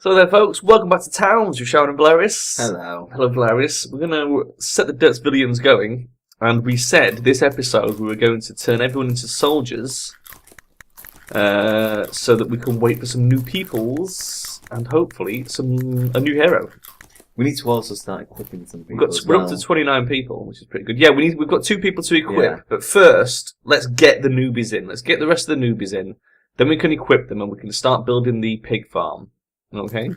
So there, folks, welcome back to Towns with Charon and Velerious. Hello. Hello, Velerious. We're going to set the Derpsvillians going, and we said this episode we were going to turn everyone into soldiers so that we can wait for some new peoples and hopefully a new hero. We need to also start equipping some people. We're up to 29 people, which is pretty good. Yeah, we've got 2 people to equip, but first, let's get the newbies in. Let's get the rest of the newbies in. Then we can equip them and we can start building the pig farm. Okay?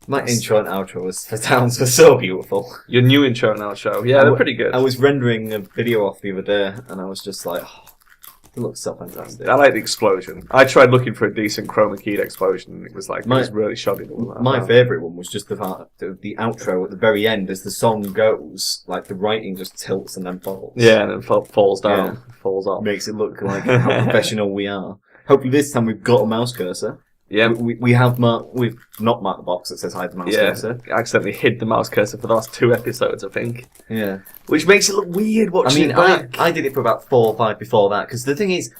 My intro and outro for Towns were so beautiful. Your new intro and outro. Yeah, they're pretty good. I was rendering a video off the other day and I was just like, oh, it looks so fantastic. I like the explosion. I tried looking for a decent chroma keyed explosion and it was like, it was really shoddy. My favourite one was just the outro at the very end as the song goes, like the writing just tilts and then falls. Yeah, and then falls down, falls off. Makes it look like how professional we are. Hopefully this time we've got a mouse cursor. Yeah, we've not marked the box that says hide the mouse cursor. I accidentally hid the mouse cursor for the last 2 episodes, I think. Yeah, which makes it look weird watching it back. I did it for about 4 or 5 before that because the thing is,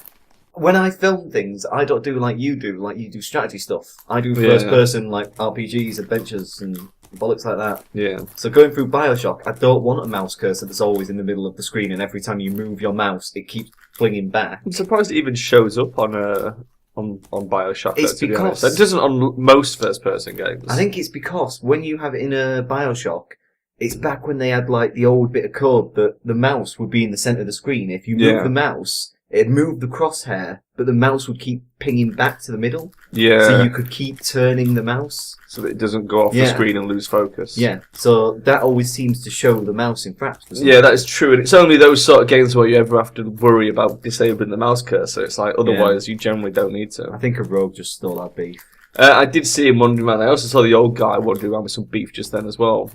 when I film things, I don't do like you do. Like you do strategy stuff. I do first person like RPGs, adventures, and bollocks like that. Yeah. So going through BioShock, I don't want a mouse cursor that's always in the middle of the screen, and every time you move your mouse, it keeps flinging back. I'm surprised it even shows up on BioShock. It's because it doesn't on most first-person games. I think it's because when you have it in a BioShock, it's back when they had like the old bit of code that the mouse would be in the center of the screen. If you move the mouse, it'd move the crosshair, but the mouse would keep pinging back to the middle. Yeah. So you could keep turning the mouse so that it doesn't go off the screen and lose focus. Yeah. So that always seems to show the mouse in fraps. Yeah, that is true. And it's only those sort of games where you ever have to worry about disabling the mouse cursor. It's like, otherwise you generally don't need to. I think a rogue just stole our beef. I did see him wandering around. I also saw the old guy wandering around with some beef just then as well.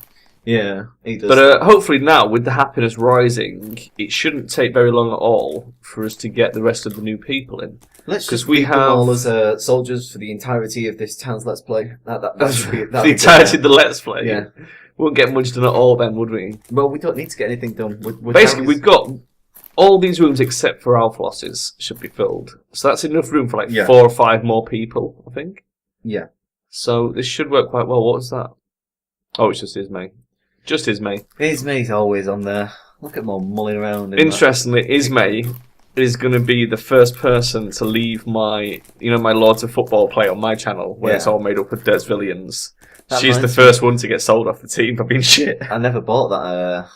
Yeah, he does. But hopefully now, with the happiness rising, it shouldn't take very long at all for us to get the rest of the new people in. Let's just we have them all as soldiers for the entirety of this Town's Let's Play. That should be the entirety of the Let's Play. Yeah, we wouldn't get much done at all then, would we? Well, we don't need to get anything done. Basically, we've got all these rooms except for Althalos's should be filled, so that's enough room for like 4 or 5 more people, I think. Yeah. So this should work quite well. What was that? Oh, it's just Ismay. Just Ismay. Ismay's always on there. Look at more mulling around. Interestingly, Ismay is going to be the first person to leave my Lords of Football play on my channel, where it's all made up of Derpsvillians. She's the first one to get sold off the team for being shit. I never bought that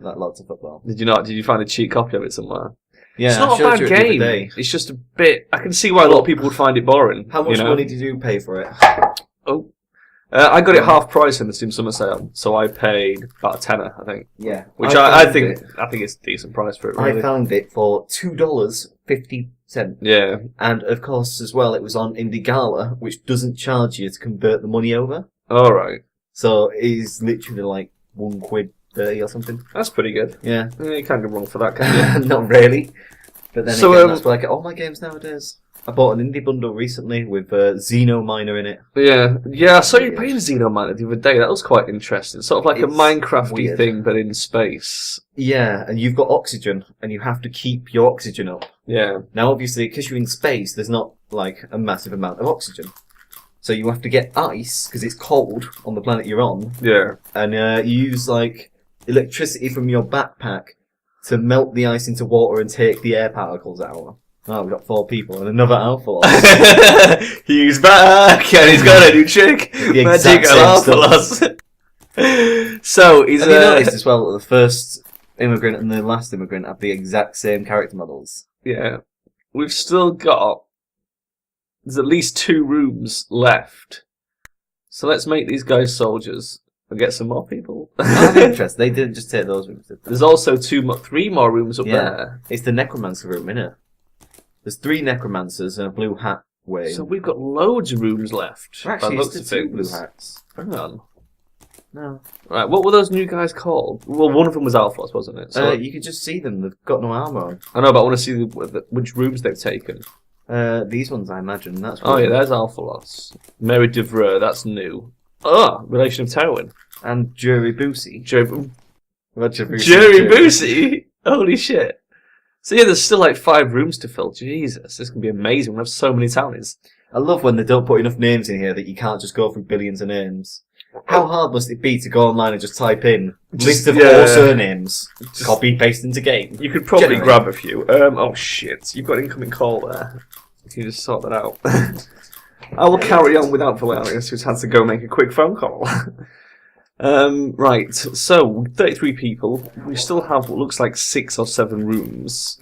Lords of Football. Did you not? Did you find a cheap copy of it somewhere? Yeah, it's not a bad game. It's just a bit. I can see why a lot of people would find it boring. How much money did you pay for it? Oh. I got it half price in the Steam Summer Sale, so I paid about a tenner, I think. Yeah, which I think it's a decent price for it. Really. I found it for $2.50. Yeah, and of course, as well, it was on Indie Gala, which doesn't charge you to convert the money over. All right. So it is literally like £1.30 or something. That's pretty good. Yeah, you can't go wrong for that, can you? Not really. But then again, that's where I get all my games nowadays. I bought an indie bundle recently with Xeno Miner in it. Yeah, I saw you playing Xeno Miner the other day. That was quite interesting. Sort of like a Minecraft-y thing, but in space. Yeah, and you've got oxygen, and you have to keep your oxygen up. Yeah. Now, obviously, because you're in space, there's not, like, a massive amount of oxygen. So you have to get ice, because it's cold on the planet you're on. Yeah. And you use, like, electricity from your backpack to melt the ice into water and take the air particles out. Oh, we've got 4 people and another Althalos. He's back and he's got a new chick. Magic Althalos. So he's. Have you noticed as well that the first immigrant and the last immigrant have the exact same character models? Yeah, we've still got. There's at least 2 rooms left, so let's make these guys soldiers and get some more people. I'm interested. They didn't just take those rooms. There's also 3 more rooms up there. It's the necromancer room, isn't it? There's 3 necromancers and a blue hat wing. So we've got loads of rooms left. Actually, it's 2 blue hats. Hang on. No. Right, what were those new guys called? Well, one of them was Althalos, wasn't it? So you could just see them. They've got no armor on. I know, but I want to see which rooms they've taken. These ones, I imagine. That's. Oh yeah, there's Althalos. Mary DeVreux, that's new. Oh, relation of Terwin. And Jury Boosie. Jury Boosie? Holy shit. So yeah, there's still like 5 rooms to fill. Jesus, this can be amazing. We'll have so many townies. I love when they don't put enough names in here that you can't just go through billions of names. How hard must it be to go online and just type in list of all surnames, copy, paste into game? You could probably grab a few. Oh shit, you've got an incoming call there. Can you just sort that out? I will carry on without Velerious, who's had to go make a quick phone call. Right, so 33 people. We still have what looks like 6 or 7 rooms.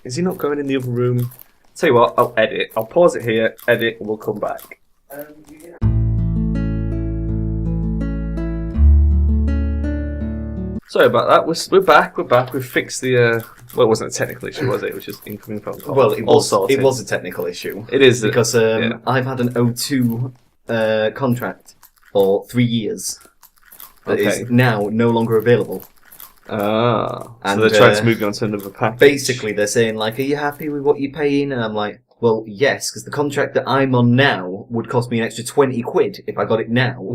Is he not going in the other room? Tell you what, I'll edit. I'll pause it here, edit, and we'll come back. Sorry about that. We're back. We've fixed the. Well, it wasn't a technical issue, was it? It was just incoming phone call. Well, it was a technical issue. It is because I've had an O2 contract for 3 years that is now no longer available. Ah, and so they're trying to move you on to another package. Basically, they're saying like, "Are you happy with what you're paying?" And I'm like, "Well, yes, because the contract that I'm on now would cost me an extra 20 quid if I got it now."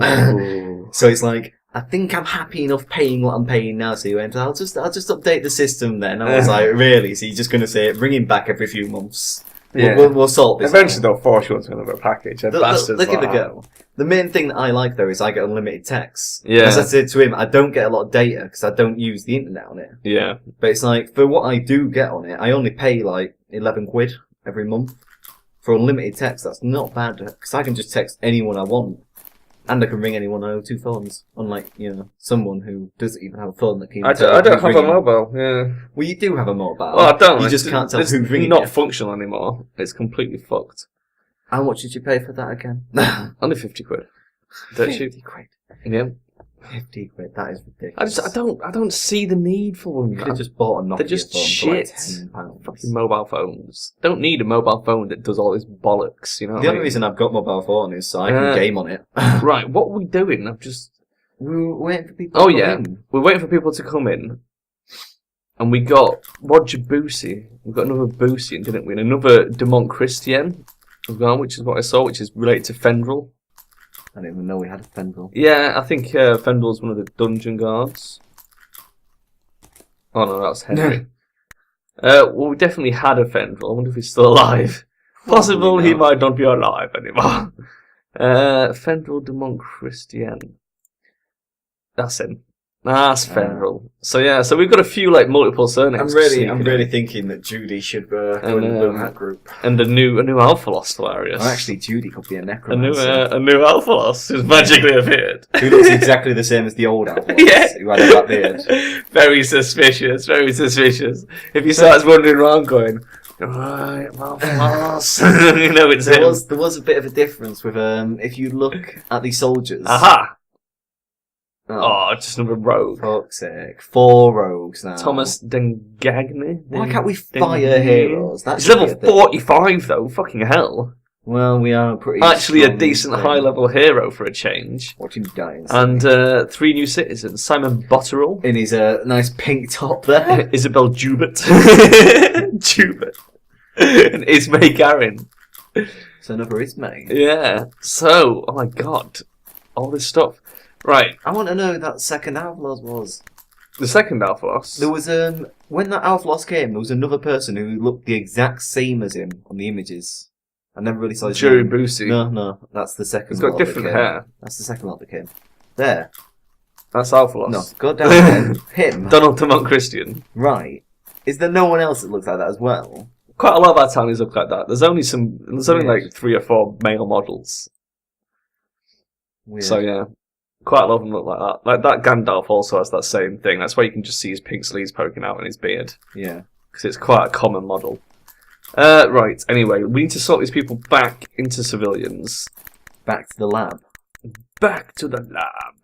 So it's like, I think I'm happy enough paying what I'm paying now. So he went, I'll just update the system then. I was like, really? So you're just going to say, bring him back every few months? Yeah. We'll sort this Eventually they'll force you onto another package. They'll give it a go. The main thing that I like, though, is I get unlimited text. Yeah. As I said to him, I don't get a lot of data because I don't use the internet on it. Yeah. But it's like, for what I do get on it, I only pay like 11 quid every month. For unlimited text, that's not bad because I can just text anyone I want. And I can ring anyone on O2 phones, unlike, someone who doesn't even have a phone that can. I don't have a mobile. Yeah. Well, you do have a mobile. Well, I don't. You just can't tell who's ringing. It's not functional anymore. It's completely fucked. How much did you pay for that again? Only 50 quid. 50 quid. Yeah. 50 quid. That is ridiculous. I don't see the need for them. You could have just bought a Nokia They're just phone shit. for like £10. Fucking mobile phones. Don't need a mobile phone that does all this bollocks. You know. The only reason I've got mobile phone is so I can game on it. Right. What are we doing? We're waiting for people. To come in. We're waiting for people to come in. And we got Roger Boosie. We got another Boosie, didn't we? And another Demont Christian as well, which is what I saw, which is related to Fendrel. I didn't even know we had a Fendrel. Yeah, I think Fendrel's one of the dungeon guards. Oh no, that's Henry. Well, we definitely had a Fendrel. I wonder if he's still alive. Possible he might not be alive anymore. Fendrel Demont Christian. That's him. That's Fendrel. So we've got a few multiple surnames. I'm really thinking that Judy should go in that group. And a new Althalos Velerious. Well, actually, Judy could be a necromancer. A new Althalos who's magically appeared. Who looks exactly the same as the old Althalos. Yeah. Who had a black beard. Very suspicious. Very suspicious. If he starts wandering around going, right, Althalos, it's There was a bit of a difference with if you look at the soldiers. Aha. Oh, just another rogue. Fuck's sake. 4 rogues now. Thomas Dengagny? Why can't we fire heroes? He's level 45 though, fucking hell. Well, we are pretty actually a decent high-level hero for a change. Watch him die. And 3 new citizens. Simon Botterill. In his nice pink top there. Isabel Jubert. Jubert. And Ismay Garin. So another Ismay. Yeah. So, oh my god. All this stuff. Right. I want to know who that second Althalos was. The second Althalos? There was, when that Althalos came, there was another person who looked the exact same as him on the images. I never really saw his Jerry name. Boosie. No, that's the second He's got different hair. That's the second lot that came. There. That's Althalos. No, go down there. Him. Donald Demont Christian. Right. Is there no one else that looks like that as well? Quite a lot of our townies look like that. There's only like 3 or 4 male models. Weird. So yeah. Quite a lot of them look like that. Like that Gandalf also has that same thing. That's why you can just see his pink sleeves poking out in his beard. Yeah. Because it's quite a common model. Right, anyway, we need to sort these people back into civilians. Back to the lab. Back to the lab.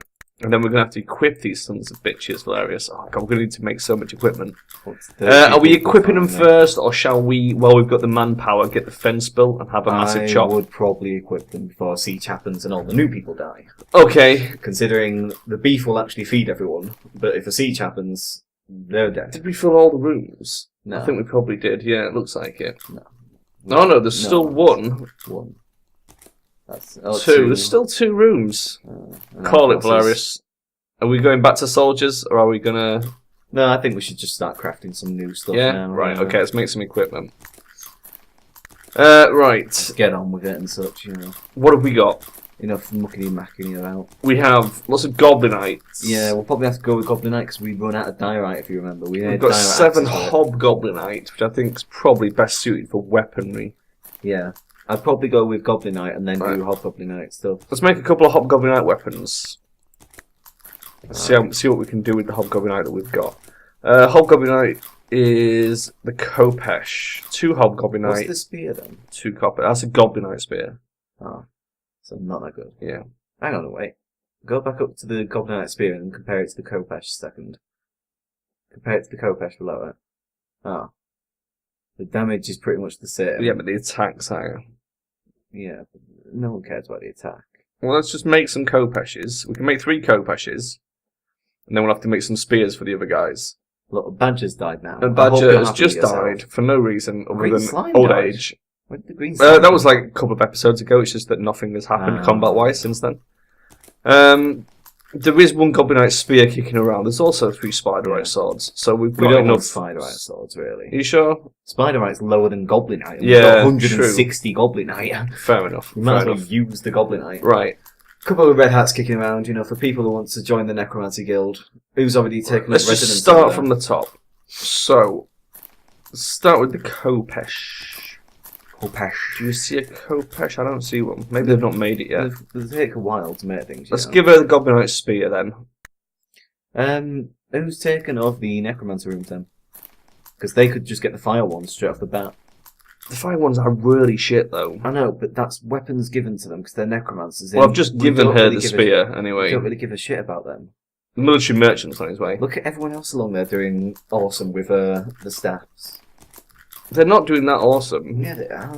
And then we're going to have to equip these sons of bitches, Velerious. Oh god, we're going to need to make so much equipment. Are we equipping them first, or shall we, while we've got the manpower, get the fence built and have a massive chop? I would probably equip them before siege happens and all the new people die. Okay. Considering the beef will actually feed everyone, but if a siege happens, they're dead. Did we fill all the rooms? No. I think we probably did, yeah, it looks like it. No. Oh no, there's still one. One. That's 2. There's still 2 rooms. Call it, Velerious. Are we going back to soldiers, or are we gonna... No, I think we should just start crafting some new stuff now. Right, okay, let's make some equipment. Right. Get on with it and such, you know. What have we got? Enough muckety macking about. We have lots of Goblinites. Yeah, we'll probably have to go with Goblinite because we run out of diorite, if you remember. We've got 7 Hobgoblinites, which I think is probably best suited for weaponry. Yeah. I'd probably go with Goblinite and then do Hobgoblinite stuff. Let's make a couple of Hobgoblinight weapons. See what we can do with the Hobgoblinight that we've got. Hobgoblinight is the Kopesh. 2 Hobgoblinight. What's the spear then? 2 copper. That's a Goblinite spear. Oh. So not that good. Yeah. Hang on, wait. Go back up to the Goblinite spear and compare it to the Kopesh second. Compare it to the Kopesh below it. Ah. The damage is pretty much the same. Yeah, but the attack's higher. Yeah, but no one cares about the attack. Well, let's just make some Kopeshes. We can make 3 Kopeshes. And then we'll have to make some spears for the other guys. Look, Badger's died now. And Badger has just died for no reason other than Slime old died. age. Where did the green slime That was like a couple of episodes ago. It's just that nothing has happened combat-wise since then. There is 1 Goblinite spear kicking around. There's also 3 Spiderite swords. So we don't want Spiderite swords, really. Are you sure? Spiderite's lower than Goblinite. Yeah, we've got 160 Goblinite. Fair enough. We might as well use the Goblinite. Right. Couple of red hats kicking around, you know, for people who want to join the Necromancy Guild. Who's already taken Let's up residence. just start from the top. So, let's start with the Kopesh. Kopesh. Do you see a Kopesh? I don't see one. Maybe they've not made it yet. It'll take a while to make things. Let's give her the Goblinite spear then. Who's taken over the Necromancer room then? Because they could just get the fire ones straight off the bat. The fire ones are really shit though. I know, but that's weapons given to them because they're necromancers. Well, I've just given her the spear anyway. We don't really give a shit about them. The military merchant's on his way. Look at everyone else along there doing awesome with the staffs. They're not doing that awesome. Yeah, they are.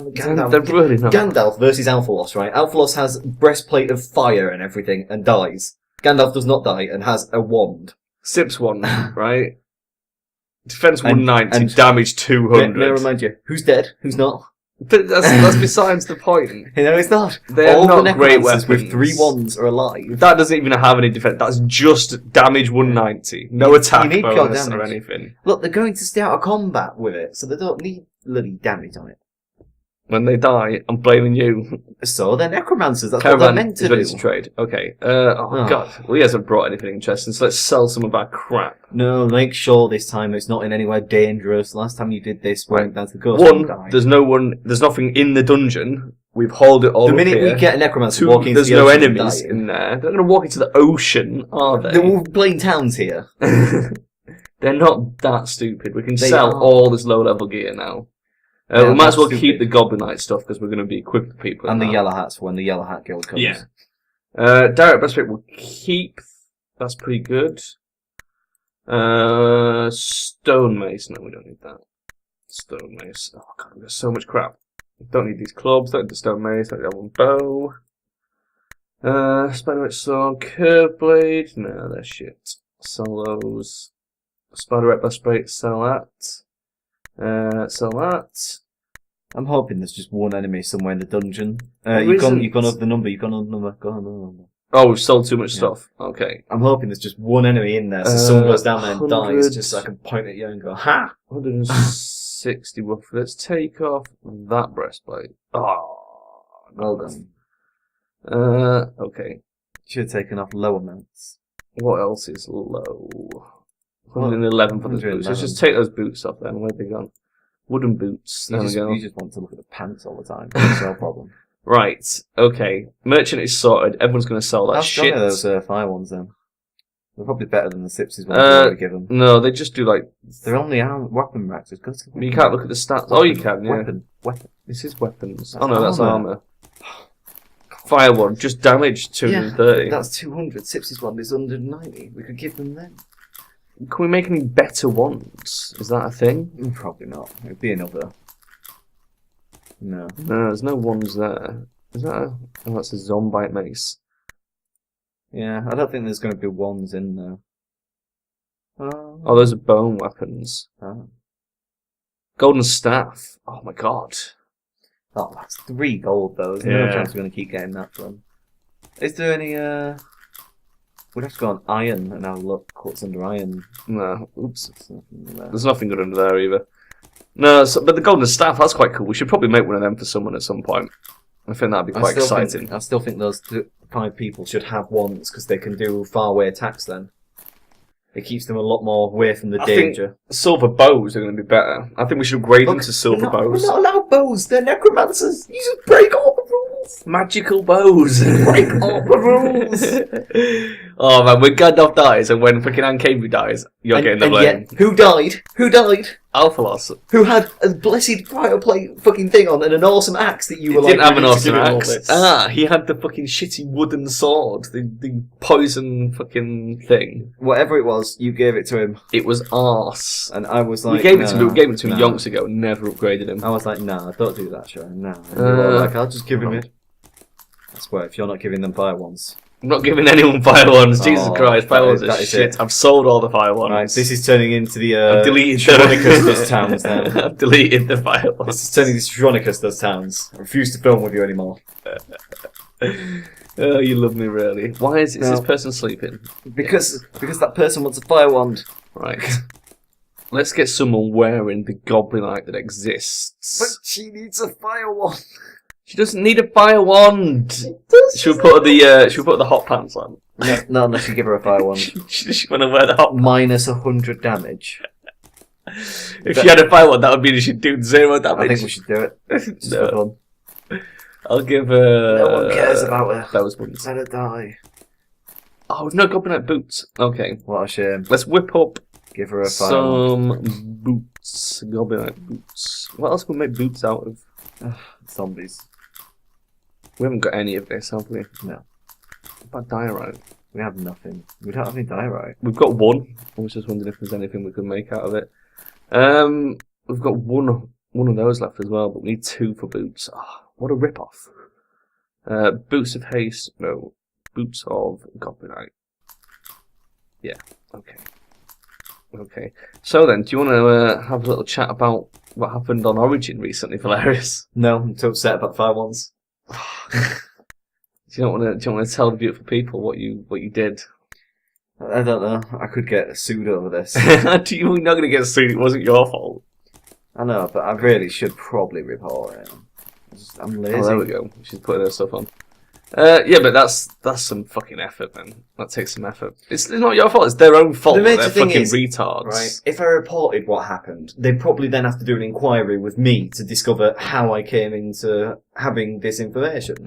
They're really not. Gandalf versus Althalos, right? Althalos has breastplate of fire and everything and dies. Gandalf does not die and has a wand. Sips one, right? Defense 190, and damage 200. May I remind you, who's dead, who's not? But that's besides the point. No, it's not. They're all not the great necromancers weapons. with 3 wands are alive. That doesn't even have any defense. That's just damage 190. No attack need bonus pure or damage. anything. Look, they're going to stay out of combat with it, so they don't need bloody damage on it. When they die, I'm blaming you. So they're necromancers. That's Caravan what they're meant to is ready do. to trade. Okay. God. Well, he hasn't brought anything interesting, so let's sell some of our crap. No, make sure this time it's not in anywhere dangerous. Last time you did this, went down to the ghost. There's nothing in the dungeon. We've hauled it all the up minute here. we get a necromancer walking into there's the no ocean enemies dying. in there. They're not going to walk into the ocean, are they? They're all plain towns here. They're not that stupid. We can They sell are. all this low-level gear now. Yeah, we might as well that's keep the stupid. Goblinite stuff because we're going to be equipped with people. And in the that. yellow hats for when the yellow hat guild comes. Yeah. Direct breastplate we'll keep. That's pretty good. Stone mace. No, we don't need that. Stone mace. Oh god, we've got so much crap. Don't need these clubs. Don't need the stone mace. Don't need that one bow. Spiderite sword, curve blade. No, they're shit. Sell those. Spiderite breastplate. Sell that. Sell that. I'm hoping there's just one enemy somewhere in the dungeon. There You've gone isn't. over the number. You've gone over the number. Go on, the number. Oh, we've sold too much Yeah. stuff. Okay. I'm hoping there's just one enemy in there, so someone goes down there and 100. dies, just so I can point at you and go, ha! 160 rough. Let's take off that breastplate. Oh, Well done. Okay. Should have taken off low amounts. What else is low? 111 for those boots. Let's just take those boots off then. Where have they gone? Wooden boots. There we go. You just want to look at the pants all the time. That's no problem. Right. Okay. Merchant is sorted. Everyone's going to sell that How shit. strong are those fire ones then? They're probably better than the Sipsies ones we already give them. No, they just do like. They're only weapon racks. Just go to the You can't look at the stats. Oh, you can. Yeah. Weapon. This is weapons. That's Oh no, that's armour. armor. Fire one, just damage 230. That's 200. Sipsies one is 190. We could give them then. Can we make any better ones? Is that a thing? Probably not. It'd be another. No. No, there's no ones there. Is that a... Oh, that's a zombite mace. Yeah, I don't think there's going to be ones in there. Oh, those are bone weapons. Oh. Golden staff. Oh my god. Oh, that's 3 gold though. There's no Yeah. chance we're going to keep getting that from. Is there any, we'd have to go on iron and have a look what's under iron. No, oops. There's nothing there. There's nothing good under there either. No, but the golden staff, that's quite cool. We should probably make one of them for someone at some point. I think that'd be quite exciting. I still think those 5 people should have wands because they can do far away attacks then. It keeps them a lot more away from the danger. Think silver bows are going to be better. I think we should upgrade them to silver bows. We're not allowed bows. They're necromancers. You just break all the rules. Magical bows. Break all the rules. Oh man, when Gandalf dies and when freaking Ankh dies, you're getting the blame. Yet, who died? Who died? Althalos. Who had a blessed fireplate fucking thing on and an awesome axe that you were like... He didn't have an awesome axe. He had the fucking shitty wooden sword. The poison fucking thing. Whatever it was, you gave it to him. It was arse. And I was like, we gave it to him yonks ago and never upgraded him. I was like, nah, don't do that, Sharon. Nah. And you were like, I'll just give him it. I swear, if you're not giving them fire wands... I'm not giving anyone fire wands. Jesus Christ, fire wands are shit. I've sold all the fire wands. Right, this is turning into the I've deleted Chironicus does towns now. I've deleted the fire wands. This is turning into Chironicus does towns. I refuse to film with you anymore. Oh, you love me, really. Why is this person sleeping? Because that person wants a fire wand. Right. Let's get someone wearing the goblinite that exists. But she needs a fire wand. She doesn't need a fire wand. Should we put the hot pants on? No, not unless you give her a fire wand. She want to wear the hot minus 100 damage. If she had a fire wand, that would mean she'd do 0 damage. I think we should do it. Just for fun. I'll give her... No one cares about her. Those ones. Let her die. Oh, we've no goblinite boots. Okay. What a shame. Let's whip up give her a fire wand. some boots. Goblinite boots. What else can we make boots out of? Zombies. We haven't got any of this, have we? No. What about diorite? We have nothing. We don't have any diorite. We've got one. I was just wondering if there's anything we could make out of it. We've got one of those left as well, but we need 2 for boots. Oh, what a rip-off. Boots of haste. No. Boots of goblinite. Yeah. Okay. Okay. So then, do you want to have a little chat about what happened on Origin recently, Velerious? No, I'm too upset about the fire wands. Do you want to tell the beautiful people what you did? I don't know. I could get sued over this. You're not going to get sued. It wasn't your fault. I know, but I really should probably report it. I'm lazy. Oh, there we go. She's putting her stuff on. Yeah, but that's some fucking effort, man. That takes some effort. It's not your fault. It's their own fault. They're fucking retards. Right. If I reported what happened, they'd probably then have to do an inquiry with me to discover how I came into having this information.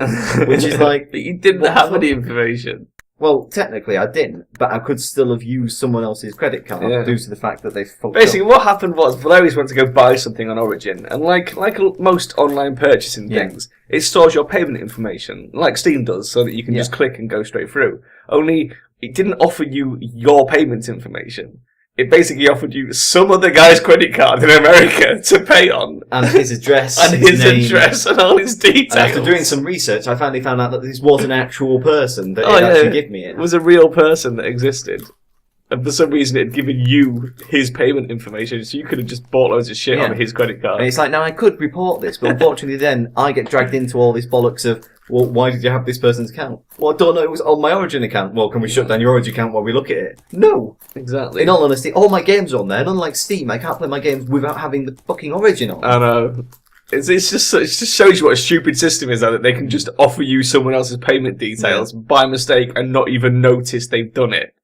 Which is like... But you didn't have any information. Well, technically I didn't, but I could still have used someone else's credit card due to the fact that they fucked Basically, up. what happened was Velerious went to go buy something on Origin, and like most online purchasing things, it stores your payment information, like Steam does, so that you can just click and go straight through. Only, it didn't offer you your payment information. It basically offered you some other guy's credit card in America to pay on. And his address. And his address and all his details. And after doing some research, I finally found out that this was an actual person that actually gave me it. It was a real person that existed. And for some reason it had given you his payment information, so you could have just bought loads of shit on his credit card. And it's like, now I could report this, but unfortunately then I get dragged into all this bollocks of, well, why did you have this person's account? Well, I don't know, it was on my Origin account. Well, can we shut down your Origin account while we look at it? No! Exactly. In all honesty, all my games are on there, and unlike Steam, I can't play my games without having the fucking Origin on. I know. It just shows you what a stupid system is, that they can just offer you someone else's payment details by mistake and not even notice they've done it.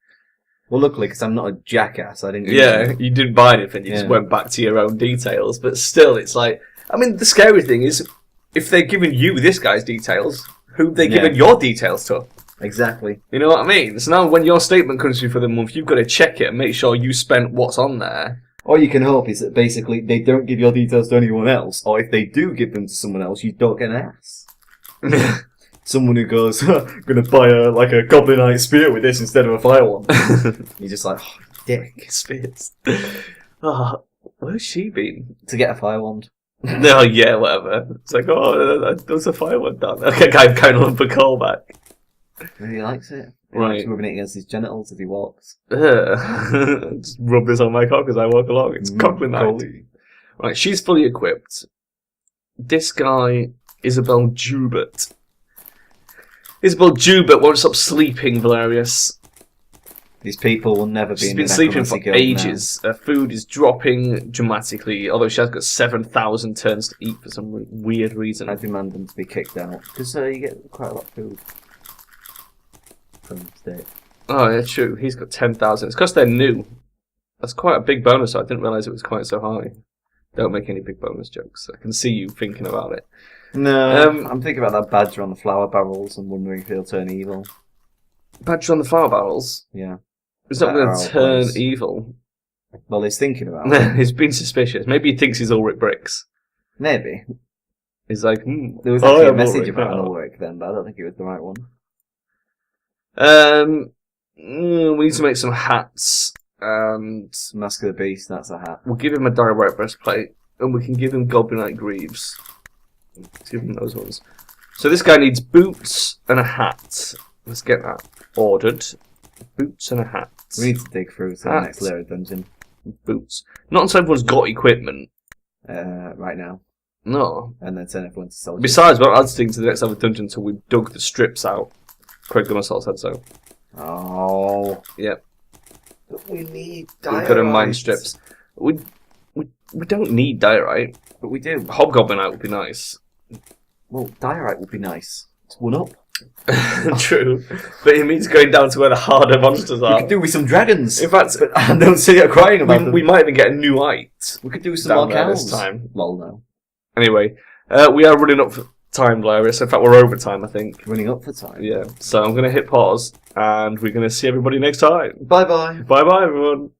Well, luckily, because I'm not a jackass, I didn't do you didn't buy anything, you just went back to your own details. But still, it's like, I mean, the scary thing is, if they're giving you this guy's details, who they giving your details to? Exactly. You know what I mean? So now when your statement comes through for the month, you've got to check it and make sure you spent what's on there. All you can hope is that basically they don't give your details to anyone else, or if they do give them to someone else, you don't get an ass. Someone who goes, gonna buy a goblinite spear with this instead of a fire one. You're just like, oh, dick. Spears. Oh, where's she been? To get a fire wand. No, yeah, whatever. It's like, oh, there's a fire wand down there. Okay, I'm kind of a callback. Maybe he likes it. He Right. likes rubbing it against his genitals as he walks. Just rub this on my cock as I walk along. It's cocklinite. Right, she's fully equipped. This guy, Isabel Jubert. Isabel Jubert won't stop sleeping, Velerious. These people will never be She's in been the sleeping for necromancy guild ages. Her food is dropping dramatically, although she has got 7,000 turns to eat for some weird reason. now. I demand them to be kicked out because you get quite a lot of food from state. Oh, yeah, true. He's got 10,000. It's because they're new. That's quite a big bonus. I didn't realise it was quite so high. Don't make any big bonus jokes. I can see you thinking about it. No, I'm thinking about that badger on the flour barrels and wondering if he'll turn evil. Badger on the flower barrels? Yeah. He's not going to turn evil. Well, he's thinking about it. He's been suspicious. Maybe he thinks he's Ulrich Bricks. Maybe. He's like, There was actually a message about an Ulrich then, but I don't think it was the right one. We need to make some hats, and Mask of the Beast, that's a hat. we'll give him a direct breastplate, and we can give him Goblinite Greaves. Let's give him those ones. So this guy needs boots and a hat. Let's get that ordered. Boots and a hat. We need to dig through to the next layer of dungeon. Boots. Not until everyone's got equipment. Right now. No. And then send everyone to soldiers. Besides, we're not adding to the next level of dungeon until we've dug the strips out. Craig Gummersall said so. Oh. Yep. But we need We've got to mine strips. We don't need diorite. But we do. Hobgoblinite would be nice. Well, diorite would be nice. It's one up. True. But it means going down to where the harder monsters are. We could do with some dragons. In fact, but I don't see her crying about them. we might even get a new height. We could do with some down more there cows. this time. Lol, no. Anyway, we are running up for time, Velerious. In fact, we're over time, I think. Running up for time. Yeah. So I'm going to hit pause, and we're going to see everybody next time. Bye-bye. Bye-bye, everyone.